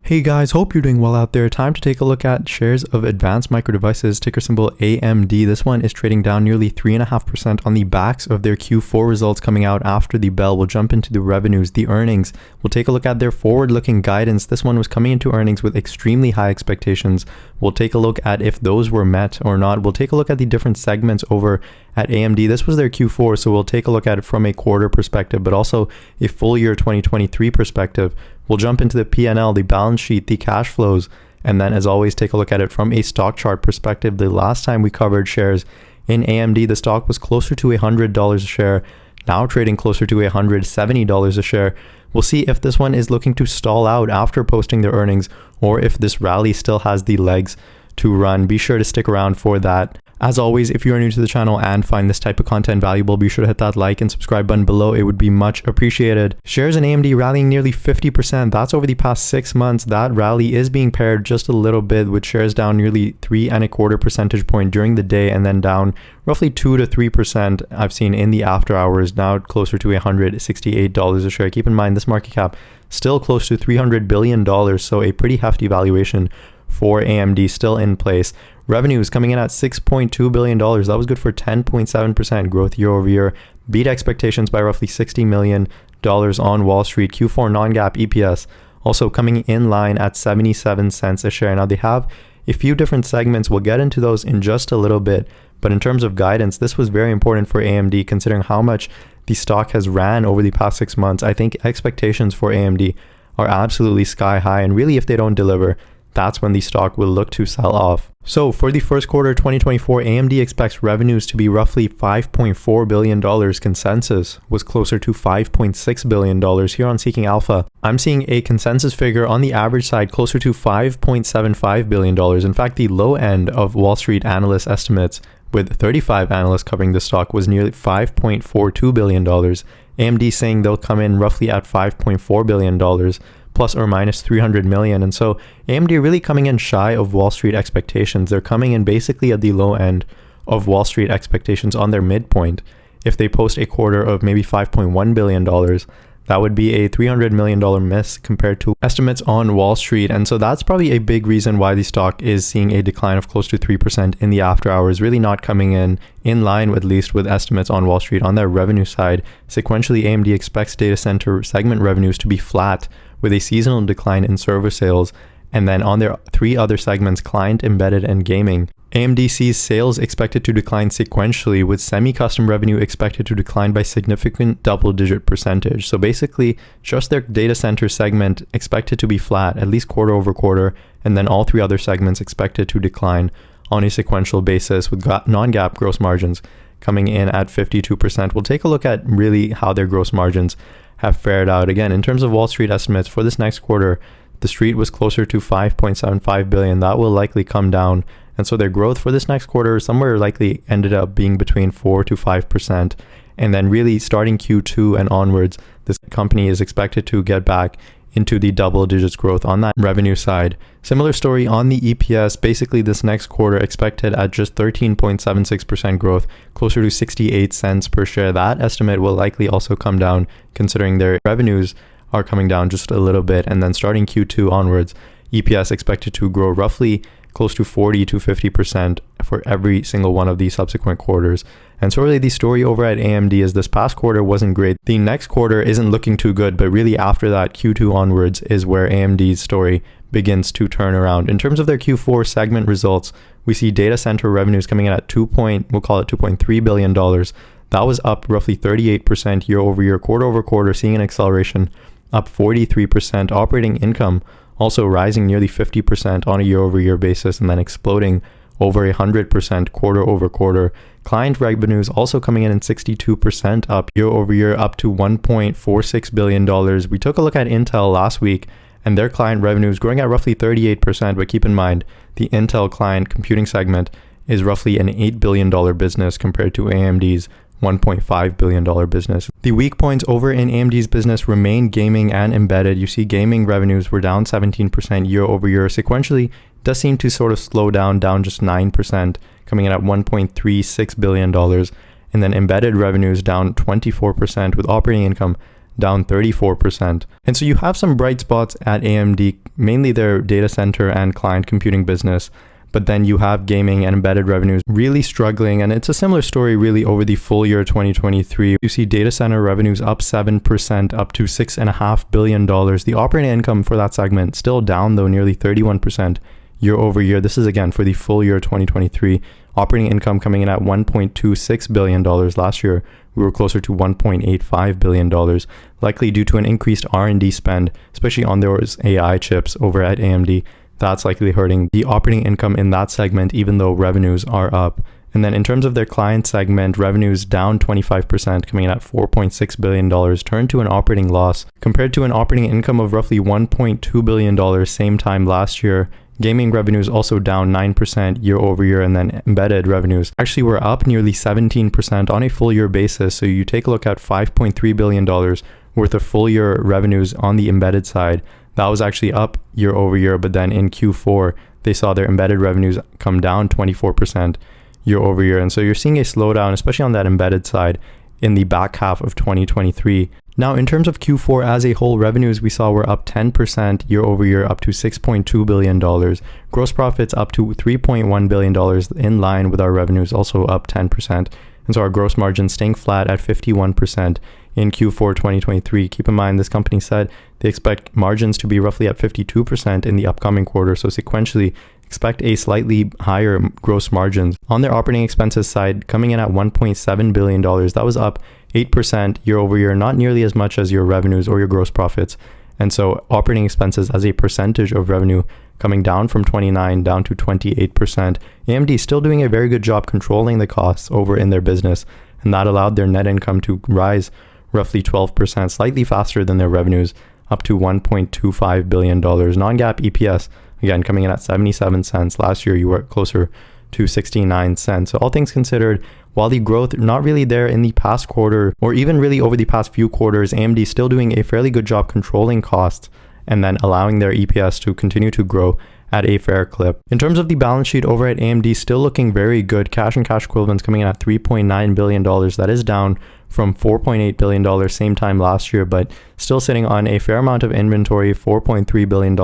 Hey guys, hope you're doing well out there. Time to take a look at shares of Advanced Micro Devices, ticker symbol AMD. This one is trading down nearly 3.5% on the backs of their Q4 results coming out after the bell. We'll jump into the revenues, the earnings. We'll take a look at their forward-looking guidance. This one was coming into earnings with extremely high expectations. We'll take a look at if those were met or not. We'll take a look at the different segments over at AMD. This was their Q4, so we'll take a look at it from a quarter perspective, but also a full year 2023 perspective. We'll jump into the P&L, the balance sheet, the cash flows, and then as always, take a look at it from a stock chart perspective. The last time we covered shares in AMD, the stock was closer to $100 a share, now trading closer to $170 a share. We'll see if this one is looking to stall out after posting their earnings, or if this rally still has the legs to run. Be sure to stick around for that. As always, if you are new to the channel and find this type of content valuable, be sure to hit that like and subscribe button below. It would be much appreciated. Shares in AMD rallying nearly 50%. That's over the past 6 months. That rally is being paired just a little bit with shares down nearly 3.25 percentage point during the day, and then down roughly 2 to 3% I've seen in the after hours, now closer to $168 a share. Keep in mind, this market cap still close to $300 billion, so a pretty hefty valuation for AMD still in place. Revenues coming in at $6.2 billion. That was good for 10.7% growth year over year. Beat expectations by roughly $60 million on Wall Street. Q4 non-GAAP EPS also coming in line at 77 cents a share. Now they have a few different segments. We'll get into those in just a little bit. But in terms of guidance, this was very important for AMD considering how much the stock has ran over the past 6 months. I think expectations for AMD are absolutely sky high. And really, if they don't deliver, that's when the stock will look to sell off. So for the first quarter 2024, AMD expects revenues to be roughly $5.4 billion. Consensus was closer to $5.6 billion here on Seeking Alpha. I'm seeing a consensus figure on the average side closer to $5.75 billion. In fact, the low end of Wall Street analyst estimates, with 35 analysts covering the stock, was nearly $5.42 billion. AMD saying they'll come in roughly at $5.4 billion. Plus or minus 300 million. And so AMD really coming in shy of Wall Street expectations. They're coming in basically at the low end of Wall Street expectations on their midpoint. If they post a quarter of maybe $5.1 billion, that would be a $300 million miss compared to estimates on Wall Street. And so that's probably a big reason why the stock is seeing a decline of close to 3% in the after hours, really not coming in line at least with estimates on Wall Street. On their revenue side, sequentially, AMD expects data center segment revenues to be flat with a seasonal decline in server sales. And then on their three other segments, client, embedded, and gaming, AMD sees sales expected to decline sequentially, with semi-custom revenue expected to decline by significant double-digit percentage. So basically, just their data center segment expected to be flat, at least quarter over quarter, and then all three other segments expected to decline on a sequential basis, with non-GAAP gross margins coming in at 52%. We'll take a look at really how their gross margins have fared out. Again, in terms of Wall Street estimates for this next quarter, the street was closer to $5.75 billion. That will likely come down. And so their growth for this next quarter somewhere likely ended up being between 4 to 5%. And then really starting Q2 and onwards, this company is expected to get back into the double digits growth on that revenue side. Similar story on the EPS. Basically, this next quarter expected at just 13.76% growth, closer to 68 cents per share. That estimate will likely also come down considering their revenues are coming down just a little bit. And then starting Q2 onwards, EPS expected to grow roughly close to 40 to 50% for every single one of these subsequent quarters. And so really the story over at AMD is this past quarter wasn't great. The next quarter isn't looking too good, but really after that, Q2 onwards is where AMD's story begins to turn around. In terms of their Q4 segment results, we see data center revenues coming in at $2.3 billion. That was up roughly 38% year over year, quarter over quarter, seeing an acceleration up 43%. Operating income also rising nearly 50% on a year over year basis, and then exploding over 100% quarter over quarter. Client revenues also coming in 62% up year over year, up to $1.46 billion. We took a look at Intel last week, and their client revenues growing at roughly 38%. But keep in mind, the Intel client computing segment is roughly an $8 billion business compared to AMD's $1.5 billion business. The weak points over in AMD's business remain gaming and embedded. You see gaming revenues were down 17% year over year. Sequentially, does seem to sort of slow down just 9%, coming in at $1.36 billion. And then embedded revenues down 24%, with operating income down 34%. And so you have some bright spots at AMD, mainly their data center and client computing business. But then you have gaming and embedded revenues really struggling. And it's a similar story really over the full year 2023. You see data center revenues up 7%, up to $6.5 billion. The operating income for that segment still down though, nearly 31% year over year. This is again for the full year 2023. Operating income coming in at $1.26 billion. Last year, we were closer to $1.85 billion, likely due to an increased R&D spend, especially on those AI chips over at AMD. That's likely hurting the operating income in that segment, even though revenues are up. And then in terms of their client segment, revenues down 25%, coming in at $4.6 billion, turned to an operating loss compared to an operating income of roughly $1.2 billion same time last year. Gaming revenues also down 9% year over year, and then embedded revenues actually were up nearly 17% on a full year basis. So you take a look at $5.3 billion worth of full year revenues on the embedded side. That was actually up year over year, but then in Q4, they saw their embedded revenues come down 24% year over year. And so you're seeing a slowdown, especially on that embedded side, in the back half of 2023. Now, in terms of Q4 as a whole, revenues we saw were up 10% year over year, up to $6.2 billion. Gross profits up to $3.1 billion, in line with our revenues, also up 10%. And so our gross margin staying flat at 51% in Q4 2023. Keep in mind, this company said they expect margins to be roughly at 52% in the upcoming quarter. So sequentially, expect a slightly higher gross margins. On their operating expenses side, coming in at $1.7 billion. That was up 8% year over year, not nearly as much as your revenues or your gross profits. And so operating expenses as a percentage of revenue coming down from 29 down to 28%. AMD still doing a very good job controlling the costs over in their business, and that allowed their net income to rise roughly 12%, slightly faster than their revenues, up to $1.25 billion. Non-GAAP EPS, again, coming in at 77 cents. Last year, you were closer to 69 cents. So all things considered, while the growth not really there in the past quarter, or even really over the past few quarters, AMD is still doing a fairly good job controlling costs and then allowing their EPS to continue to grow at a fair clip. In terms of the balance sheet over at AMD, still looking very good. Cash and cash equivalents coming in at $3.9 billion. That is down from $4.8 billion same time last year, but still sitting on a fair amount of inventory, $4.3 billion.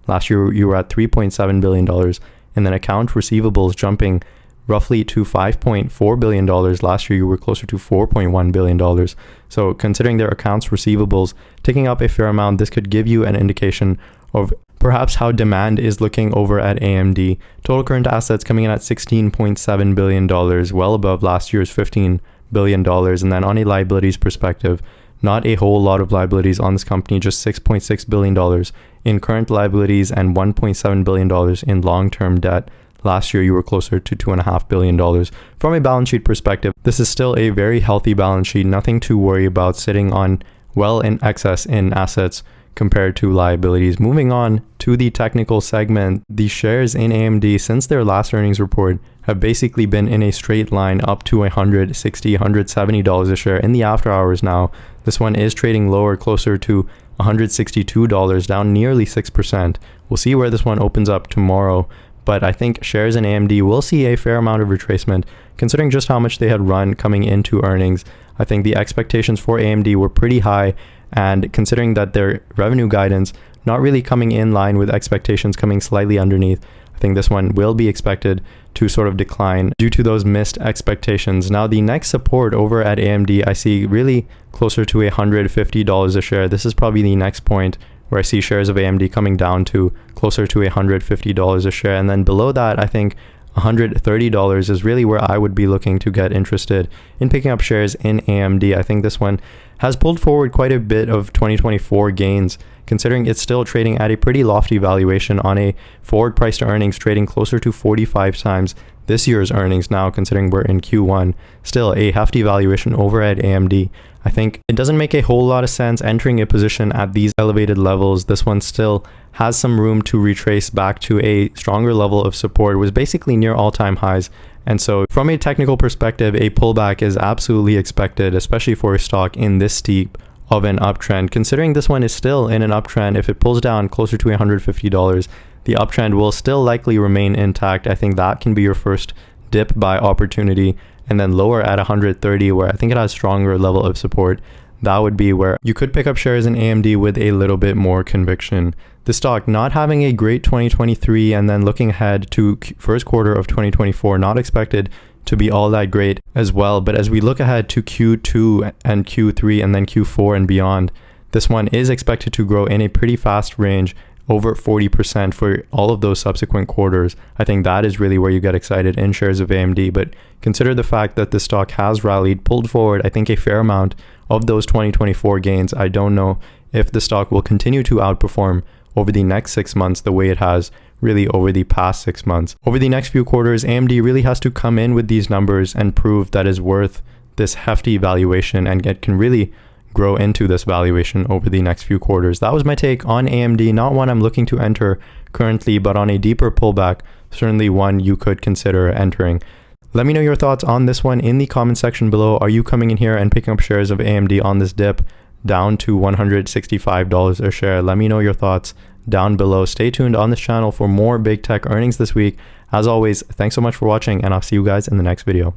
Last year, you were at $3.7 billion. And then account receivables jumping roughly to $5.4 billion. Last year, you were closer to $4.1 billion. So considering their accounts receivables ticking up a fair amount, this could give you an indication of perhaps how demand is looking over at AMD. Total current assets coming in at $16.7 billion, well above last year's $15 billion. And then on a liabilities perspective, not a whole lot of liabilities on this company, just $6.6 billion in current liabilities and $1.7 billion in long-term debt. Last year, you were closer to $2.5 billion. From a balance sheet perspective, this is still a very healthy balance sheet, nothing to worry about, sitting on well in excess in assets compared to liabilities. Moving on to the technical segment, the shares in AMD since their last earnings report have basically been in a straight line up to $160, $170 a share in the after hours now. This one is trading lower, closer to $162, down nearly 6%. We'll see where this one opens up tomorrow, but I think shares in AMD will see a fair amount of retracement considering just how much they had run coming into earnings. I think the expectations for AMD were pretty high, and considering that their revenue guidance not really coming in line with expectations, coming slightly underneath, I think this one will be expected to sort of decline due to those missed expectations. Now, the next support over at AMD, I see really closer to $150 a share. This is probably the next point where I see shares of AMD coming down to closer to $150 a share. And then below that, I think $130 is really where I would be looking to get interested in picking up shares in AMD. I think this one has pulled forward quite a bit of 2024 gains, considering it's still trading at a pretty lofty valuation on a forward price to earnings, trading closer to 45 times this year's earnings now, considering we're in Q1. Still a hefty valuation over at AMD. I think it doesn't make a whole lot of sense entering a position at these elevated levels. This one still has some room to retrace back to a stronger level of support. It was basically near all-time highs. And so from a technical perspective, a pullback is absolutely expected, especially for a stock in this steep of an uptrend. Considering this one is still in an uptrend, if it pulls down closer to $150, the uptrend will still likely remain intact. I think that can be your first dip buy opportunity, and then lower at 130, where I think it has stronger level of support that would be where you could pick up shares in AMD with a little bit more conviction. The stock not having a great 2023 and then looking ahead to first quarter of 2024, not expected to be all that great as well. But as we look ahead to Q2 and Q3 and then Q4 and beyond, this one is expected to grow in a pretty fast range, over 40% for all of those subsequent quarters. I think that is really where you get excited in shares of AMD. But consider the fact that the stock has rallied, pulled forward, I think, a fair amount of those 2024 gains. I don't know if the stock will continue to outperform over the next 6 months the way it has really over the past 6 months. Over the next few quarters, AMD really has to come in with these numbers and prove that is worth this hefty valuation, and it can really grow into this valuation over the next few quarters. That was my take on AMD. Not one I'm looking to enter currently, but on a deeper pullback, certainly one you could consider entering. Let me know your thoughts on this one in the comment section below. Are you coming in here and picking up shares of AMD on this dip down to $165 a share? Let me know your thoughts down below. Stay tuned on this channel for more big tech earnings this week. As always, thanks so much for watching, and I'll see you guys in the next video.